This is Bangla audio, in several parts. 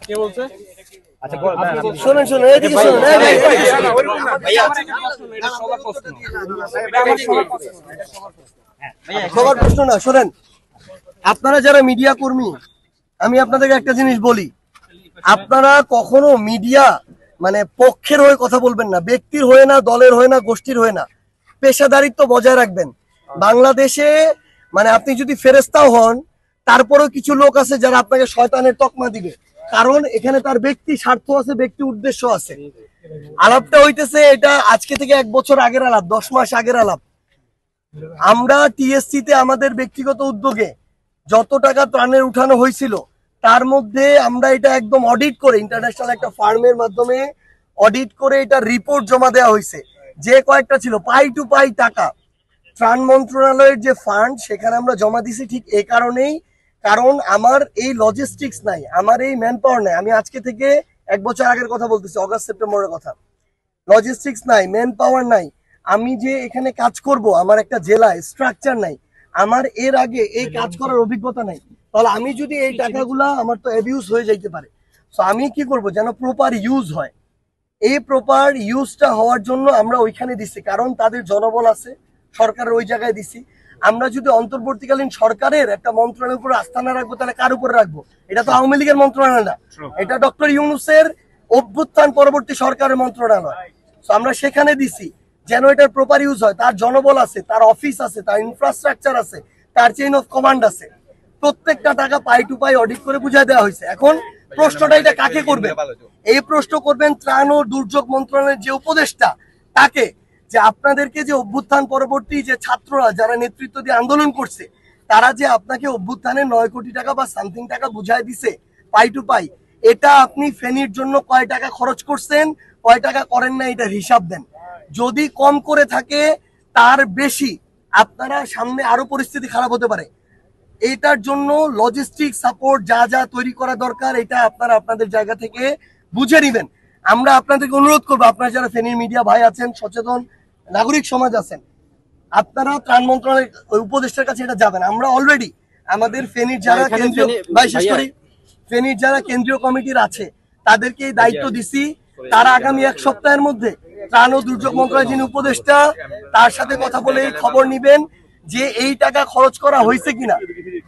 কে বলছে? আচ্ছা শুনুন শুনুন, এদিকে শুনুন। সবার প্রশ্ন না, শোনেন। আপনারা যারা মিডিয়া কর্মী, আমি আপনাদেরকে একটা জিনিস বলি, আপনারা কখনো মিডিয়া মানে পক্ষের হয়ে কথা বলবেন না, ব্যক্তির হয়ে না, দলের হয়ে না, গোষ্ঠীর হয়ে না। পেশাদারিত্ব বজায় রাখবেন। বাংলাদেশে মানে আপনি যদি ফেরেস্তাও হন, তারপরেও কিছু লোক আছে যারা আপনাকে শয়তানের তকমা দিবে, কারণ এখানে তার ব্যক্তি স্বার্থ আছে, ব্যক্তি উদ্দেশ্য আছে। আলাপটা হইতেছে এটা আজকে থেকে 1 বছর আগের আলাপ, 10 মাস আগের আলাপ। আমরা টিএসসি তে আমাদের ব্যক্তিগত উদ্যোগে যত টাকা ত্রাণের উঠানো হয়েছিল, তার মধ্যে আমরা এটা একদম অডিট করে, ইন্টারন্যাশনাল একটা ফার্মের মাধ্যমে অডিট করে এটা রিপোর্ট জমা দেওয়া হয়েছে। যে কয়েকটা ছিল পাই টু পাই টাকা ত্রাণ মন্ত্রণালয়ের যে ফান্ড, সেখানে আমরা জমা দিছি। ঠিক এই কারণেই, কারণ আমার এই লজিস্টিক্স নাই, আমার এই ম্যান পাওয়ার নাই। আমি আজকে থেকে 1 বছর আগের কথা বলতেছি, অগাস্ট সেপ্টেম্বরের কথা। লজিস্টিক্স নাই, ম্যান পাওয়ার নাই। আমি যে এখানে কাজ করব, আমার একটা জেলায় স্ট্রাকচার নাই, আমার এর আগে এই কাজ করার অভিজ্ঞতা নাই। তাহলে আমি যদি এই টাকাগুলা, আমার তো অ্যাবিউজ হয়ে যাইতে পারে। সো আমি কি করব যেন প্রপার ইউজ হয়। এই প্রপার ইউজটা হওয়ার জন্য আমরা ওইখানে দিছি, কারণ তাদের জনবল আছে, সরকারের ওই জায়গায় দিছি। আমরা যদি অন্তর্বর্তীকালীন সরকারের একটা মন্ত্রণালয়ের উপর আস্থা না রাখবো, তাহলে কার উপরে রাখবো? এটা তো আওয়ামী লীগের মন্ত্রণালয় না, এটা ডক্টর ইউনূসের অভ্যুত্থান পরবর্তী সরকারের মন্ত্রণালয়। আমরা সেখানে দিছি যেন এটার প্রপার ইউজ হয়। তার জনবল আছে, তার অফিস আছে, তার ইনফ্রাস্ট্রাকচার আছে, তার চেইন অফ কমান্ড আছে। প্রত্যেকটা টাকা পাই টু পাই অডিট করে বুঝাই দেওয়া হয়েছে। এখন প্রশ্নটা এটা কাকে করবে? এই প্রশ্ন করবেন ত্রাণ ও দুর্যোগ মন্ত্রণালয়ের যে উপদেষ্টা, তাকে, যে আপনাদেরকে যে অভ্যুত্থান পরবর্তী যে ছাত্ররা যারা নেতৃত্ব দিয়ে আন্দোলন করছে, তারা যে আপনাকে অভ্যুত্থানের 9 কোটি টাকা বা সামথিং টাকা বুঝাই দিছে পাই টু পাই, এটা আপনি ফেনীর জন্য কয় টাকা খরচ করছেন, কয় টাকা করেন না, এটার হিসাব দেন। যদি কম করে থাকে, তার বেশি, আপনারা সামনে আরো পরিস্থিতি খারাপ হতে পারে। এটার জন্য লজিস্টিক সাপোর্ট যা যা তৈরি করা দরকার, এটা আপনারা আপনাদের জায়গা থেকে বুঝে নিবেন। আমরা আপনাদেরকে অনুরোধ করবো, আপনারা যারা ফেনীর মিডিয়া ভাই আছেন, সচেতন নাগরিক সমাজ আছেন, আপনারা ত্রাণ মন্ত্রণালয়ের উপদেষ্টার কাছে এটা যাবেন। আমরা অলরেডি আমাদের ফেনীর যারা কেন্দ্রীয়, বিশেষ করে ফেনীর যারা কেন্দ্রীয় কমিটির আছে, তাদেরকে এই দায়িত্ব দিছি। তারা আগামী 1 সপ্তাহের মধ্যে ত্রাণ ও দুর্যোগ মন্ত্রণালয়ের যিনি উপদেষ্টা, তার সাথে কথা বলে এই খবর নিবেন যে এই টাকা খরচ করা হয়েছে কিনা,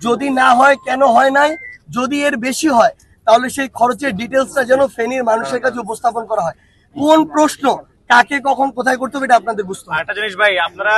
যদি না হয় কেন হয় নাই, যদি এর বেশি হয় তাহলে সেই খরচের ডিটেলসটা যেন ফেনীর মানুষের কাছে উপস্থাপন করা হয়। কোন প্রশ্ন কাকে কখন কোথায় করতে হবে, এটা আপনাদের বুঝতে হবে। একটা জিনিস ভাই, আপনারা